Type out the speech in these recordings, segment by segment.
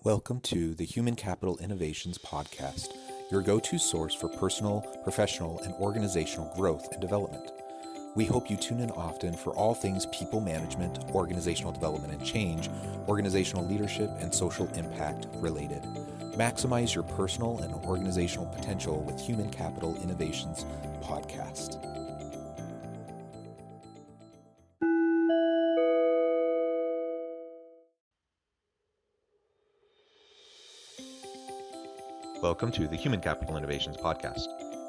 Welcome to the Human Capital Innovations Podcast, your go-to source for personal, professional, and organizational growth and development. We hope you tune in often for all things people management, organizational development and change, organizational leadership, and social impact related. Maximize your personal and organizational potential with Human Capital Innovations Podcast. Welcome to the Human Capital Innovations Podcast.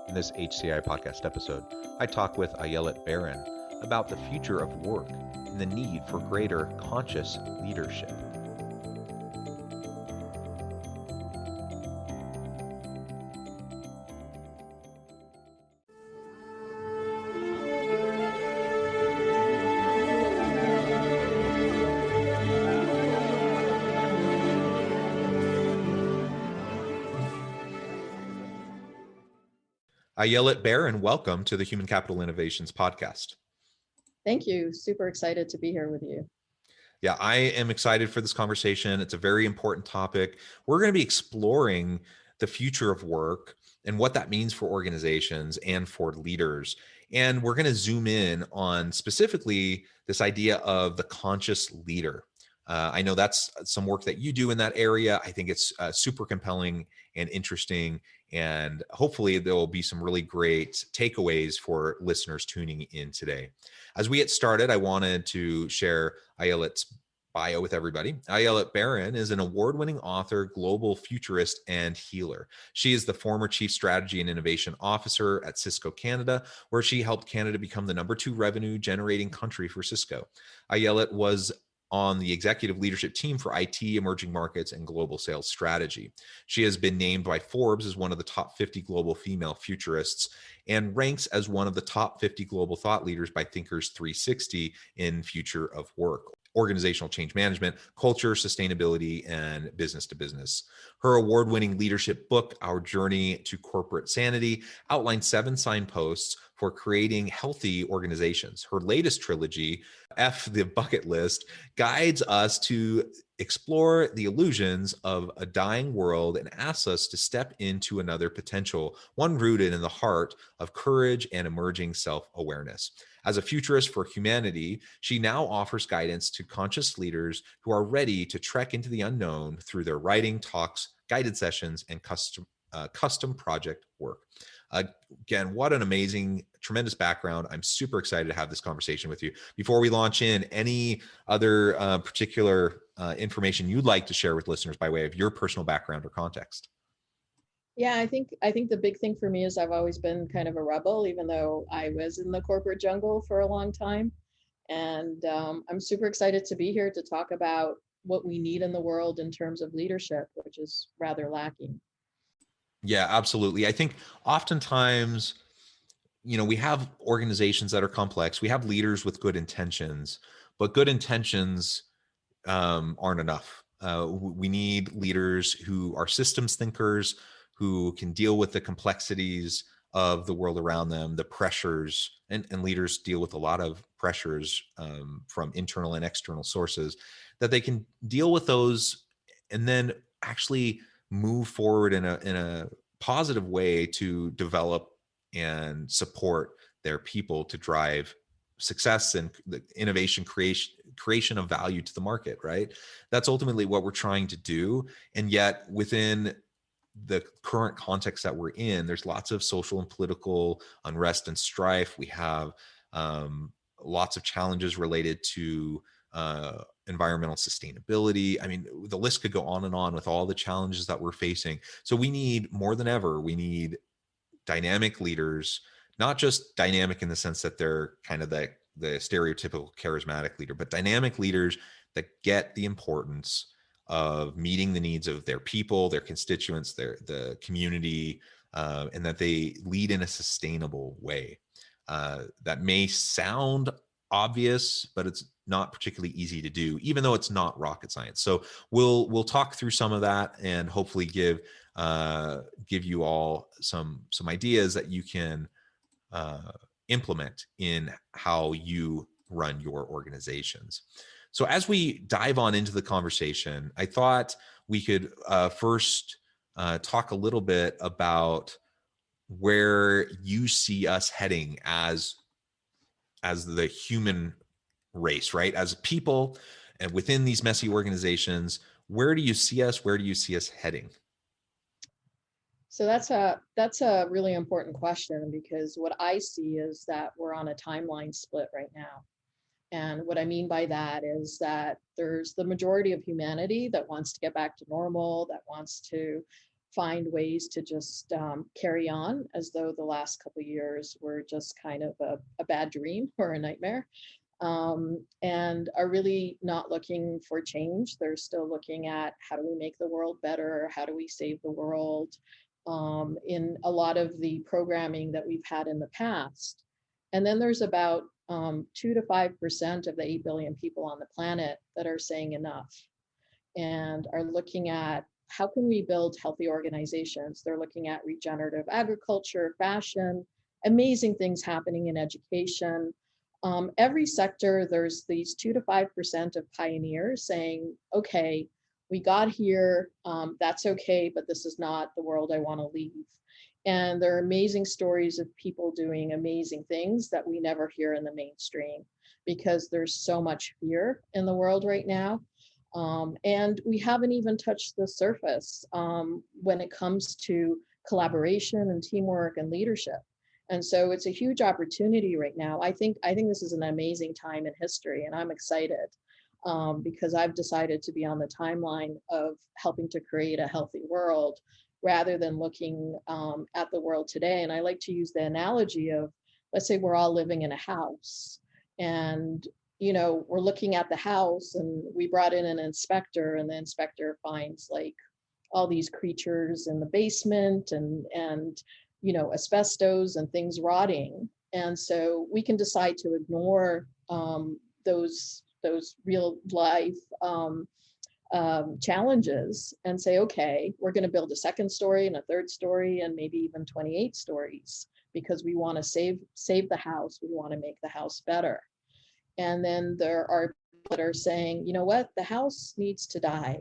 In this HCI podcast episode, I talk with Ayelet Barron about the future of work and the need for greater conscious leadership. Ayelet Barron, welcome to the Human Capital Innovations Podcast. Thank you. Super excited to be here with you. Yeah, I am excited for this conversation. It's a very important topic. We're going to be exploring the future of work and what that means for organizations and for leaders. And we're going to zoom in on specifically this idea of the conscious leader. I know that's some work that you do in that area. I think it's super compelling and interesting. And hopefully there will be some really great takeaways for listeners tuning in today. As we get started, I wanted to share Ayelet's bio with everybody. Ayelet Barron is an award-winning author, global futurist, and healer. She is the former Chief Strategy and Innovation Officer at Cisco Canada, where she helped Canada become the #2 revenue-generating country for Cisco. Ayelet was on the executive leadership team for IT, emerging markets, and global sales strategy. She has been named by Forbes as one of the top 50 global female futurists and ranks as one of the top 50 global thought leaders by Thinkers 360 in future of work, organizational change management, culture, sustainability, and business to business. Her award-winning leadership book, Our Journey to Corporate Sanity, outlines 7 signposts for creating healthy organizations. Her latest trilogy, F the Bucket List, guides us to explore the illusions of a dying world and asks us to step into another potential, one rooted in the heart of courage and emerging self-awareness. As a futurist for humanity, she now offers guidance to conscious leaders who are ready to trek into the unknown through their writing, talks, guided sessions, and custom project work. Again, what an amazing, tremendous background. I'm super excited to have this conversation with you. Before we launch in, any other particular information you'd like to share with listeners by way of your personal background or context? Yeah, I think the big thing for me is I've always been kind of a rebel, even though I was in the corporate jungle for a long time. And I'm super excited to be here to talk about what we need in the world in terms of leadership, which is rather lacking. Yeah, absolutely. I think oftentimes, we have organizations that are complex. We have leaders with good intentions, but good intentions aren't enough. We need leaders who are systems thinkers, who can deal with the complexities of the world around them, the pressures, and leaders deal with a lot of pressures from internal and external sources, that they can deal with those and then actually move forward in a positive way to develop and support their people to drive success and the innovation creation of value to the market, right? That's ultimately what we're trying to do. And yet within the current context that we're in, there's lots of social and political unrest and strife. We have lots of challenges related to environmental sustainability. I mean, the list could go on and on with all the challenges that we're facing. So we need more than ever, we need dynamic leaders, not just dynamic in the sense that they're kind of the stereotypical charismatic leader, but dynamic leaders that get the importance of meeting the needs of their people, their constituents, the community, and that they lead in a sustainable way. That may sound obvious, but it's not particularly easy to do, even though it's not rocket science. So we'll talk through some of that and hopefully give you all some ideas that you can implement in how you run your organizations. So as we dive on into the conversation, I thought we could first talk a little bit about where you see us heading as the human race, right? As people and within these messy organizations, where do you see us? Where do you see us heading? So that's a really important question, because what I see is that we're on a timeline split right now. And what I mean by that is that there's the majority of humanity that wants to get back to normal, that wants to find ways to just carry on as though the last couple of years were just kind of a bad dream or a nightmare, and are really not looking for change. They're still looking at, how do we make the world better? How do we save the world? In a lot of the programming that we've had in the past. And then there's about 2 to 5% of the 8 billion people on the planet that are saying enough and are looking at, how can we build healthy organizations? They're looking at regenerative agriculture, fashion, amazing things happening in education. Every sector, there's these 2 to 5% of pioneers saying, okay, we got here, that's okay, but this is not the world I want to leave. And there are amazing stories of people doing amazing things that we never hear in the mainstream, because there's so much fear in the world right now. And we haven't even touched the surface when it comes to collaboration and teamwork and leadership. And so it's a huge opportunity right now. I think this is an amazing time in history, and I'm excited because I've decided to be on the timeline of helping to create a healthy world, rather than looking at the world today. And I like to use the analogy of, let's say we're all living in a house, and we're looking at the house, and we brought in an inspector, and the inspector finds like all these creatures in the basement, and asbestos and things rotting. And so we can decide to ignore those real life challenges and say, okay, we're going to build a second story and a third story and maybe even 28 stories, because we want to save the house. We want to make the house better. And then there are people that are saying, you know what, the house needs to die.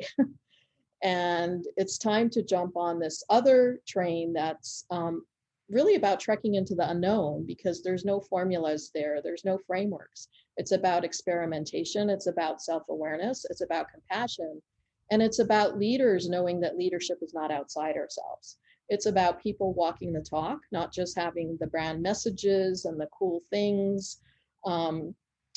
And it's time to jump on this other train that's really about trekking into the unknown, because there's no formulas there. There's no frameworks. It's about experimentation. It's about self-awareness. It's about compassion. And it's about leaders knowing that leadership is not outside ourselves. It's about people walking the talk, not just having the brand messages and the cool things. In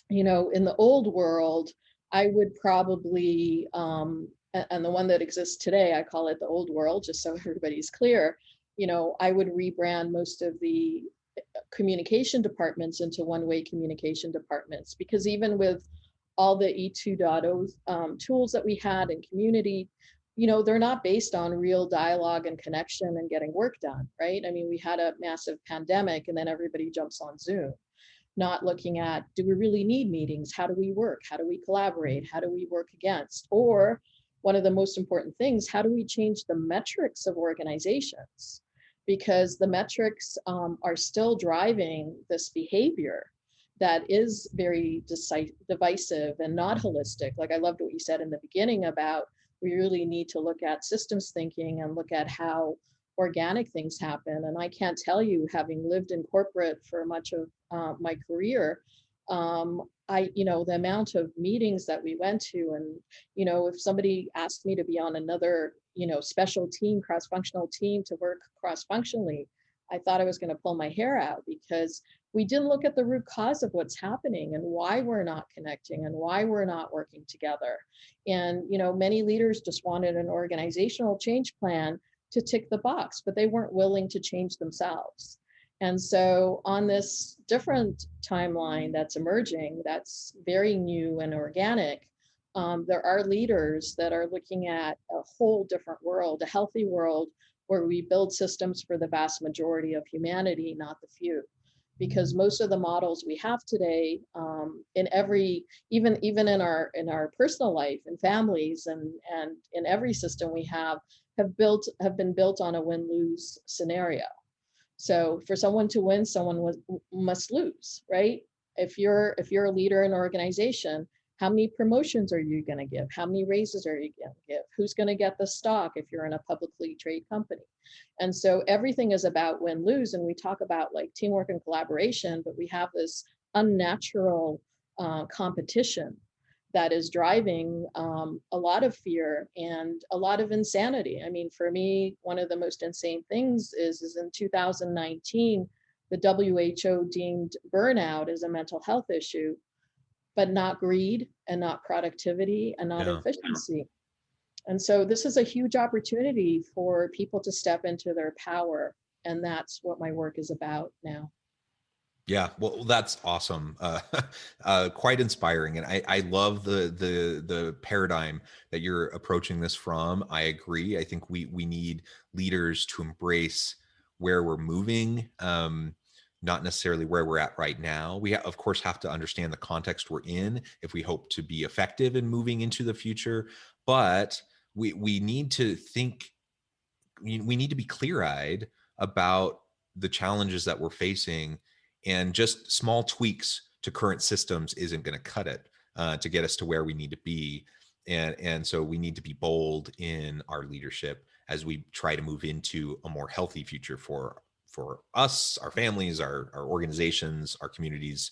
the old world, I would probably, and the one that exists today, I call it the old world, just so everybody's clear, I would rebrand most of the communication departments into one-way communication departments, because even with all the E2.0 tools that we had in community, they're not based on real dialogue and connection and getting work done, right? I mean, we had a massive pandemic, and then everybody jumps on Zoom, not looking at, do we really need meetings? How do we work? How do we collaborate? How do we work against? Or one of the most important things, how do we change the metrics of organizations? Because the metrics are still driving this behavior that is very divisive and not holistic. Like, I loved what you said in the beginning about, we really need to look at systems thinking and look at how organic things happen. And I can't tell you, having lived in corporate for much of my career, the amount of meetings that we went to, and, if somebody asked me to be on another, special team, cross-functional team to work cross-functionally, I thought I was going to pull my hair out, because we didn't look at the root cause of what's happening and why we're not connecting and why we're not working together. And, many leaders just wanted an organizational change plan to tick the box, but they weren't willing to change themselves. And so on this different timeline that's emerging, that's very new and organic, there are leaders that are looking at a whole different world, a healthy world where we build systems for the vast majority of humanity, not the few. Because most of the models we have today, in every, even in our personal life and families and in every system we have been built on a win-lose scenario. So for someone to win, someone must lose, right? If you're a leader in an organization, How many promotions are you going to give? How many raises are you going to give? Who's going to get the stock if you're in a publicly traded company? And so everything is about win-lose. And we talk about like teamwork and collaboration, but we have this unnatural competition that is driving a lot of fear and a lot of insanity. I mean, for me, one of the most insane things is in 2019, the WHO deemed burnout as a mental health issue, but not greed and not productivity and not Yeah. efficiency. And so this is a huge opportunity for people to step into their power. And that's what my work is about now. Yeah, well, that's awesome. Quite inspiring, and I love the paradigm that you're approaching this from. I agree. I think we need leaders to embrace where we're moving, not necessarily where we're at right now. We of course have to understand the context we're in if we hope to be effective in moving into the future. But we need to think. We need to be clear-eyed about the challenges that we're facing, and just small tweaks to current systems isn't going to cut it to get us to where we need to be. And so we need to be bold in our leadership as we try to move into a more healthy future for us, our families, our organizations, our communities,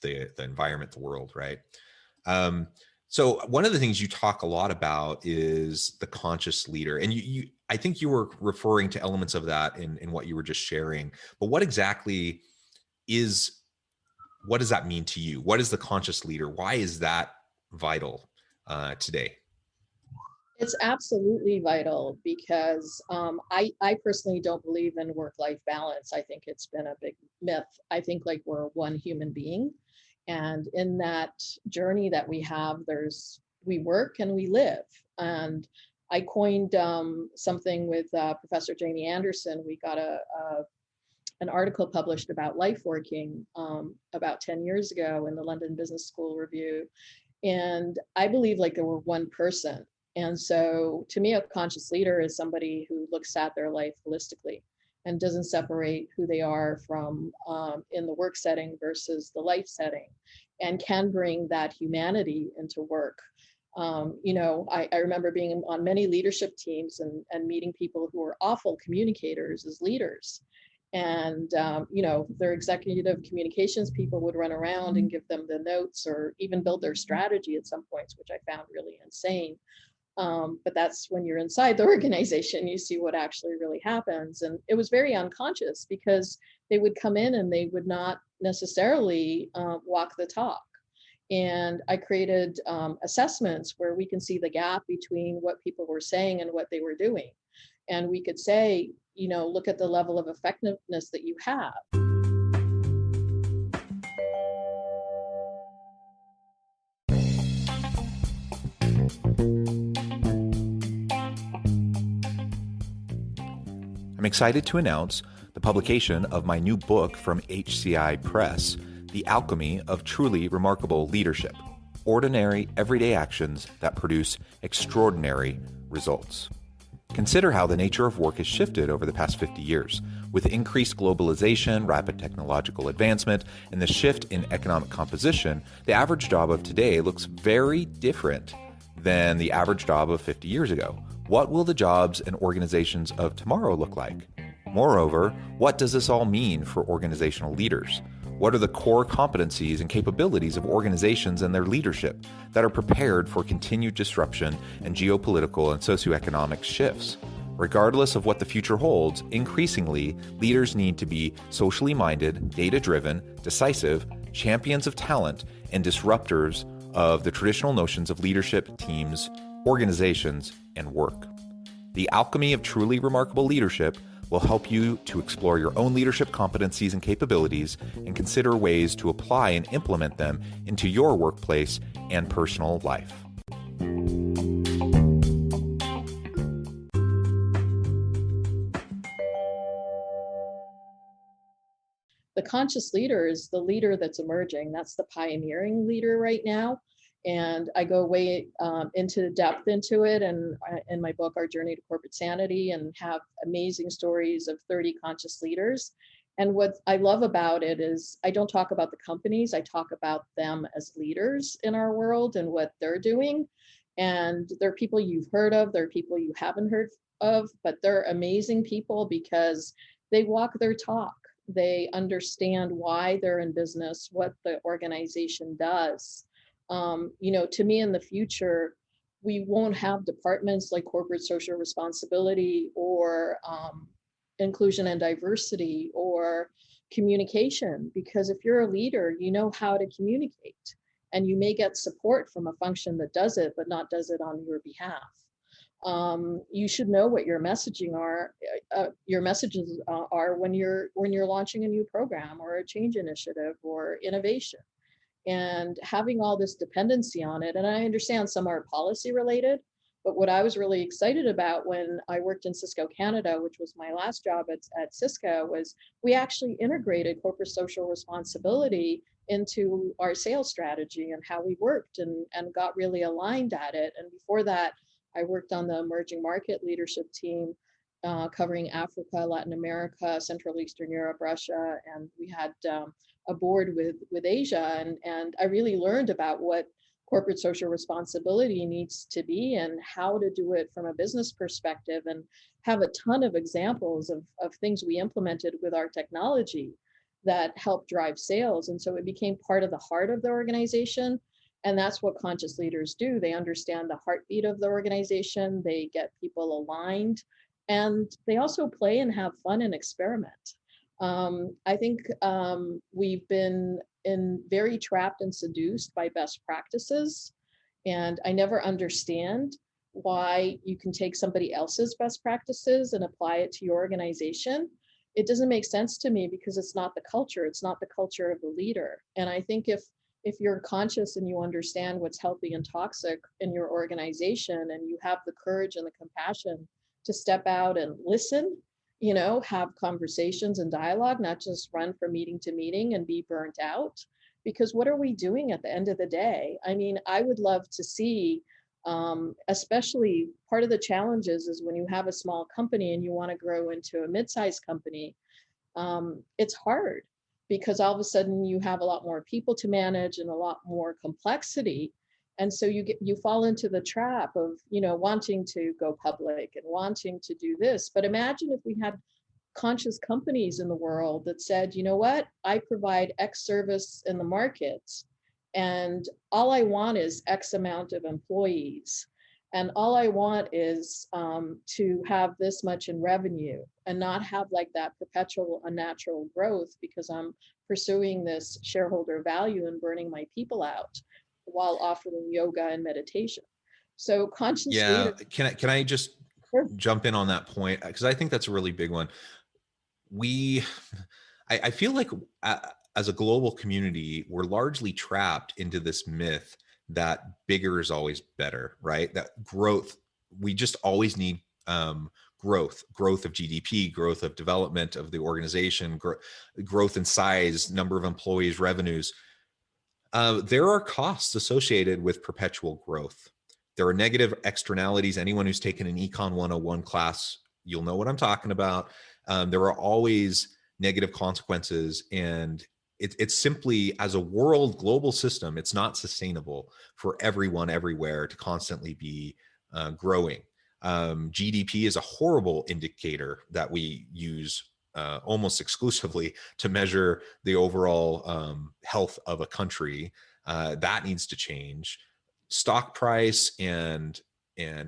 the environment, the world, right? Um, so one of the things you talk a lot about is the conscious leader, and I think you were referring to elements of that in what you were just sharing. But what exactly is, what does that mean to you? What is the conscious leader? Why is that vital today? It's absolutely vital because I personally don't believe in work-life balance. I think it's been a big myth. I think like we're one human being. And in that journey that we have, we work and we live. And I coined something with Professor Jamie Anderson. We got an article published about life working about 10 years ago in the London Business School Review. And I believe like there were one person. And so to me, a conscious leader is somebody who looks at their life holistically and doesn't separate who they are from in the work setting versus the life setting, and can bring that humanity into work. I remember being on many leadership teams and meeting people who are awful communicators as leaders. And, their executive communications people would run around and give them the notes or even build their strategy at some points, which I found really insane. But that's when you're inside the organization, you see what actually really happens. And it was very unconscious because they would come in and they would not necessarily walk the talk. And I created assessments where we can see the gap between what people were saying and what they were doing. And we could say, look at the level of effectiveness that you have. I'm excited to announce the publication of my new book from HCI Press, The Alchemy of Truly Remarkable Leadership: Ordinary, Everyday Actions that Produce Extraordinary Results. Consider how the nature of work has shifted over the past 50 years. With increased globalization, rapid technological advancement, and the shift in economic composition, the average job of today looks very different than the average job of 50 years ago. What will the jobs and organizations of tomorrow look like? Moreover, what does this all mean for organizational leaders? What are the core competencies and capabilities of organizations and their leadership that are prepared for continued disruption and geopolitical and socioeconomic shifts? Regardless of what the future holds, increasingly, leaders need to be socially minded, data-driven, decisive, champions of talent, and disruptors of the traditional notions of leadership, teams, organizations, and work. The Alchemy of Truly Remarkable Leadership will help you to explore your own leadership competencies and capabilities and consider ways to apply and implement them into your workplace and personal life. The conscious leader is the leader that's emerging. That's the pioneering leader right now. And I go way into depth into it, and in my book, Our Journey to Corporate Sanity, and have amazing stories of 30 conscious leaders. And what I love about it is I don't talk about the companies, I talk about them as leaders in our world and what they're doing. And they're people you've heard of, they're people you haven't heard of, but they're amazing people because they walk their talk. They understand why they're in business, what the organization does. To me in the future, we won't have departments like corporate social responsibility or inclusion and diversity or communication, because if you're a leader, you know how to communicate and you may get support from a function that does it, but not does it on your behalf. You should know what your messaging are, your messages are when you're launching a new program or a change initiative or innovation. And having all this dependency on it, and I understand some are policy related, but what I was really excited about when I worked in Cisco Canada, which was my last job at Cisco, was we actually integrated corporate social responsibility into our sales strategy and how we worked, and got really aligned at it. And before that, I worked on the emerging market leadership team, covering Africa, Latin America, Central Eastern Europe, Russia, and we had a board with Asia, and I really learned about what corporate social responsibility needs to be and how to do it from a business perspective, and have a ton of examples of things we implemented with our technology that helped drive sales. And so it became part of the heart of the organization. And that's what conscious leaders do. They understand the heartbeat of the organization, they get people aligned, and they also play and have fun and experiment. I think we've been very trapped and seduced by best practices. And I never understand why you can take somebody else's best practices and apply it to your organization. It doesn't make sense to me because it's not the culture. It's not the culture of the leader. And I think if you're conscious and you understand what's healthy and toxic in your organization, and you have the courage and the compassion to step out and listen, have conversations and dialogue, not just run from meeting to meeting and be burnt out. Because what are we doing at the end of the day? I mean, I would love to see, especially part of the challenges is when you have a small company and you want to grow into a mid-sized company, it's hard because all of a sudden you have a lot more people to manage and a lot more complexity. And so you fall into the trap of, wanting to go public and wanting to do this. But imagine if we had conscious companies in the world that said, you know what, I provide X service in the markets, and all I want is X amount of employees. And all I want is to have this much in revenue, and not have like that perpetual unnatural growth because I'm pursuing this shareholder value and burning my people out while offering yoga and meditation. So conscious Yeah, leader. can I just Sure. jump in on that point, because I think that's a really big one. We I feel like as a global community, we're largely trapped into this myth that bigger is always better, right? That growth, we just always need growth of GDP, growth of development of the organization, growth in size, number of employees, revenues. There are costs associated with perpetual growth. There are negative externalities. Anyone who's taken an Econ 101 class, you'll know what I'm talking about. There are always negative consequences, and it's simply, as a world global system, it's not sustainable for everyone everywhere to constantly be growing. GDP is a horrible indicator that we use almost exclusively to measure the overall health of a country. That needs to change. Stock price and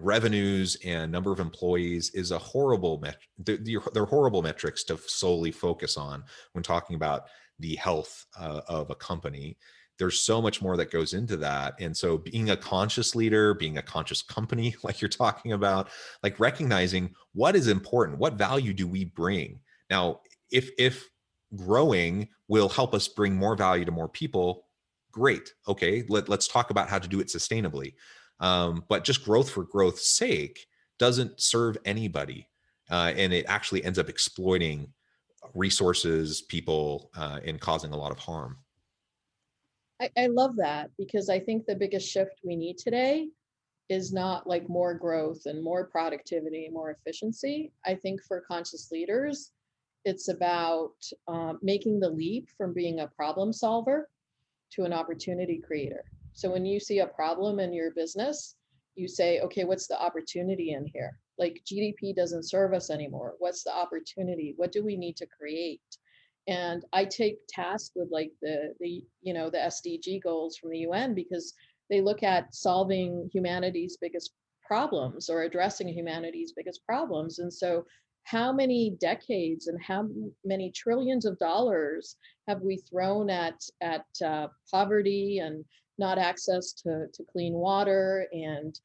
revenues and number of employees is a horrible they're horrible metrics to solely focus on when talking about the health of a company. There's so much more that goes into that. And so being a conscious leader, being a conscious company, like you're talking about, like recognizing what is important, what value do we bring? Now, if growing will help us bring more value to more people, great. Okay, let's talk about how to do it sustainably. But just growth for growth's sake doesn't serve anybody. And it actually ends up exploiting resources, people, and causing a lot of harm. I love that, because I think the biggest shift we need today is not like more growth and more productivity, more efficiency. I think for conscious leaders, it's about making the leap from being a problem solver to an opportunity creator. So when you see a problem in your business, you say, okay, what's the opportunity in here? Like GDP doesn't serve us anymore. What's the opportunity? What do we need to create? And I take task with like the SDG goals from the UN, because they look at solving humanity's biggest problems or addressing humanity's biggest problems. And so how many decades and how many trillions of dollars have we thrown at poverty and not access to clean water and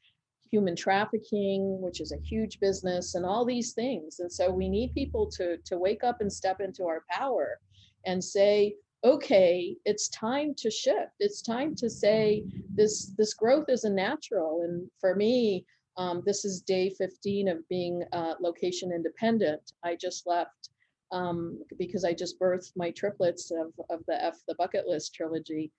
human trafficking, which is a huge business, and all these things. And so we need people to wake up and step into our power and say, okay, it's time to shift. It's time to say this growth isn't natural. And for me, this is day 15 of being location independent. I just left because I just birthed my triplets of the Bucket List trilogy.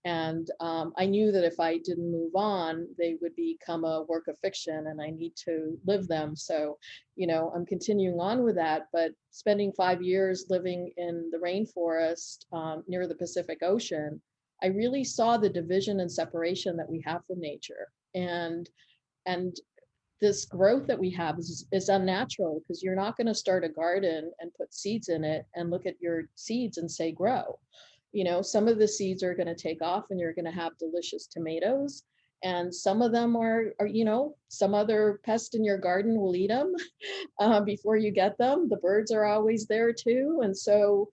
And I knew that if I didn't move on, they would become a work of fiction and I need to live them. So, I'm continuing on with that, but spending 5 years living in the rainforest near the Pacific Ocean, I really saw the division and separation that we have from nature. And this growth that we have is unnatural, because you're not going to start a garden and put seeds in it and look at your seeds and say grow. Some of the seeds are going to take off and you're going to have delicious tomatoes, and some of them are some other pest in your garden will eat them before you get them. The birds are always there too. And so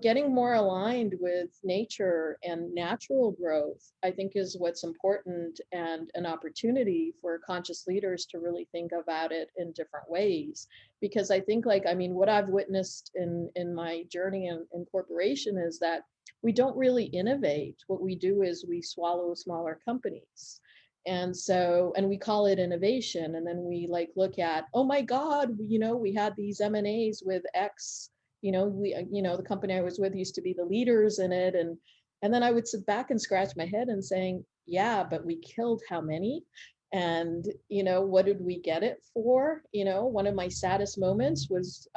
getting more aligned with nature and natural growth, I think, is what's important, and an opportunity for conscious leaders to really think about it in different ways. Because I think, what I've witnessed in my journey in corporation is that we don't really innovate. What we do is we swallow smaller companies. And so, and we call it innovation. And then we look at, oh my God, we had these M&As with X. The company I was with used to be the leaders in it. And then I would sit back and scratch my head and saying, yeah, but we killed how many? And, what did we get it for? One of my saddest moments was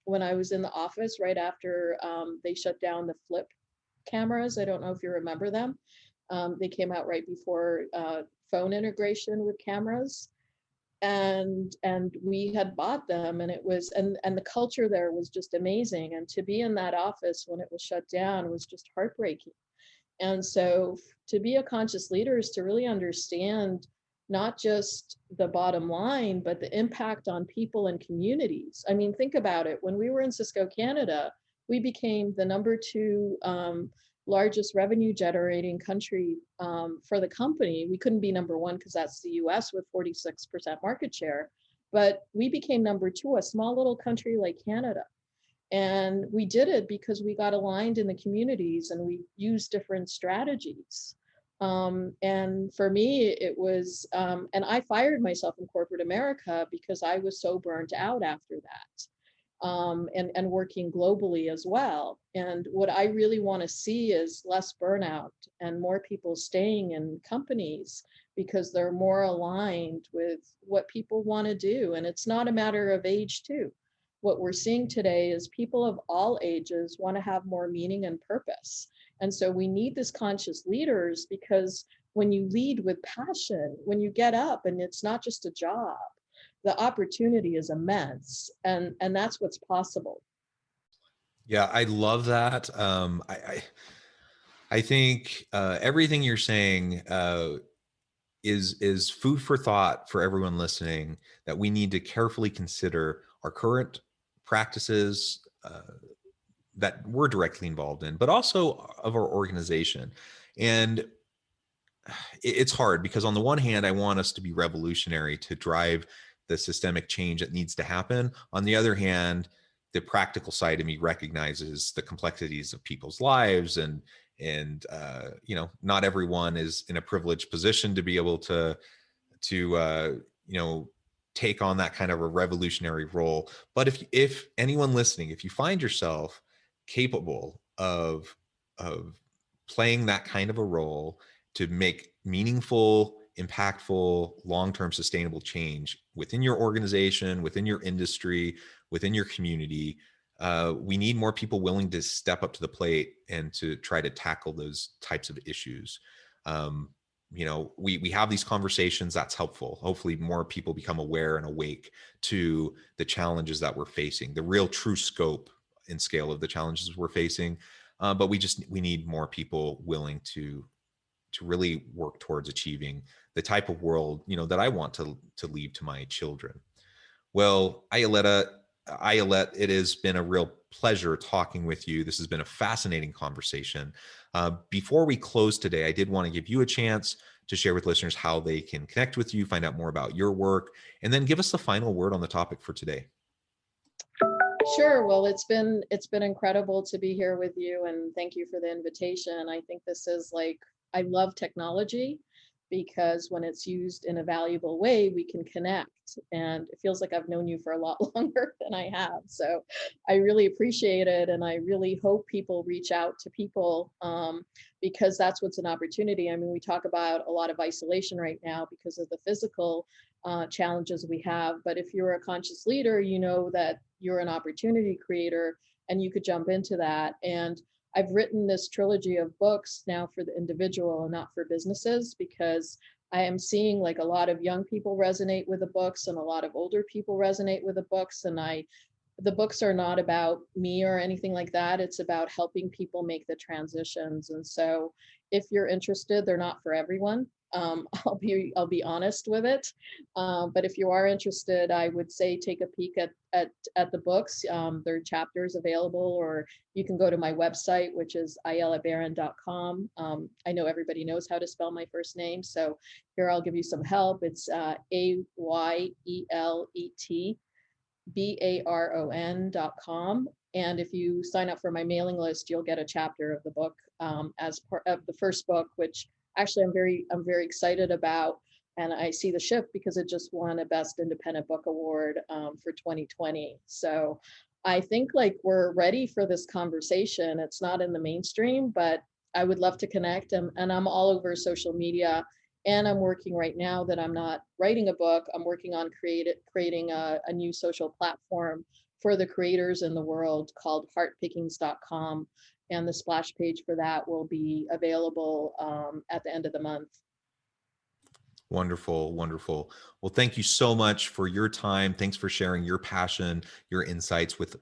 when I was in the office right after they shut down the flip cameras. I don't know if you remember them. They came out right before phone integration with cameras. And we had bought them, and it was and the culture there was just amazing. And to be in that office when it was shut down was just heartbreaking. And so to be a conscious leader is to really understand not just the bottom line, but the impact on people and communities. I mean, think about it. When we were in Cisco, Canada, we became the number 2 largest revenue generating country for the company. We couldn't be number 1 because that's the US with 46% market share, but we became number 2, a small little country like Canada. And we did it because we got aligned in the communities and we used different strategies. And for me, it was, and I fired myself in corporate America because I was so burnt out after that. And working globally as well. And what I really want to see is less burnout and more people staying in companies because they're more aligned with what people want to do. And it's not a matter of age too. What we're seeing today is people of all ages want to have more meaning and purpose. And so we need this conscious leaders, because when you lead with passion, when you get up and it's not just a job, the opportunity is immense, and that's what's possible. Yeah, I love that. I think everything you're saying is food for thought for everyone listening, that we need to carefully consider our current practices that we're directly involved in, but also of our organization. And it's hard because on the one hand, I want us to be revolutionary to drive the systemic change that needs to happen. On the other hand, the practical side of me recognizes the complexities of people's lives, and not everyone is in a privileged position to be able to take on that kind of a revolutionary role. But if anyone listening, if you find yourself capable of playing that kind of a role to make meaningful, impactful, long-term sustainable change within your organization, within your industry, within your community, We need more people willing to step up to the plate and to try to tackle those types of issues. We have these conversations. That's helpful. Hopefully more people become aware and awake to the challenges that we're facing, the real true scope and scale of the challenges we're facing. But we need more people willing to really work towards achieving the type of world, that I want to leave to my children. Well, Ayelet, it has been a real pleasure talking with you. This has been a fascinating conversation. Before we close today, I did want to give you a chance to share with listeners how they can connect with you, find out more about your work, and then give us the final word on the topic for today. Sure. Well, it's been incredible to be here with you, and thank you for the invitation. I think this is I love technology because when it's used in a valuable way, we can connect. And it feels like I've known you for a lot longer than I have. So I really appreciate it. And I really hope people reach out to people because that's what's an opportunity. I mean, we talk about a lot of isolation right now because of the physical challenges we have. But if you're a conscious leader, you know that you're an opportunity creator and you could jump into that. And I've written this trilogy of books now for the individual and not for businesses because I am seeing a lot of young people resonate with the books and a lot of older people resonate with the books. And the books are not about me or anything like that. It's about helping people make the transitions. And so if you're interested, they're not for everyone. I'll be honest with it. But if you are interested, I would say take a peek at the books. There are chapters available, or you can go to my website, which is ayeletbaron.com. I know everybody knows how to spell my first name, so here I'll give you some help. It's AYELET.baron.com. And if you sign up for my mailing list, you'll get a chapter of the book as part of the first book, which actually I'm very excited about. And I see the shift because it just won a Best Independent Book Award for 2020. So I think we're ready for this conversation. It's not in the mainstream, but I would love to connect. And I'm all over social media. And I'm working right now that I'm not writing a book. I'm working on creating a new social platform for the creators in the world called heartpickings.com. And the splash page for that will be available at the end of the month. Wonderful, wonderful. Well, thank you so much for your time. Thanks for sharing your passion, your insights with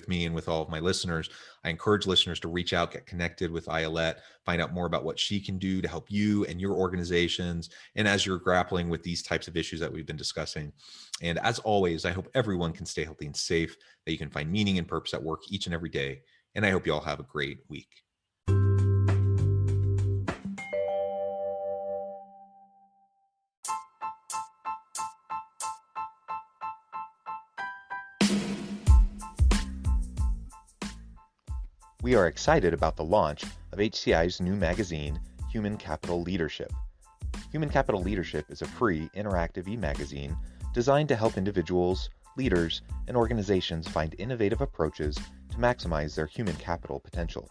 me and with all of my listeners. I encourage listeners to reach out, get connected with Ayelet, find out more about what she can do to help you and your organizations, and as you're grappling with these types of issues that we've been discussing. And as always, I hope everyone can stay healthy and safe, that you can find meaning and purpose at work each and every day. And I hope you all have a great week. We are excited about the launch of HCI's new magazine, Human Capital Leadership. Human Capital Leadership is a free, interactive e-magazine designed to help individuals, leaders, and organizations find innovative approaches to maximize their human capital potential.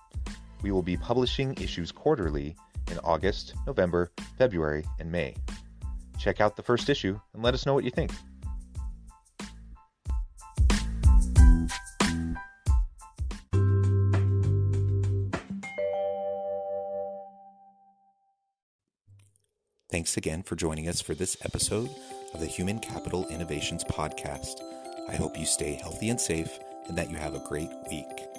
We will be publishing issues quarterly in August, November, February, and May. Check out the first issue and let us know what you think. Thanks again for joining us for this episode of the Human Capital Innovations Podcast. I hope you stay healthy and safe and that you have a great week.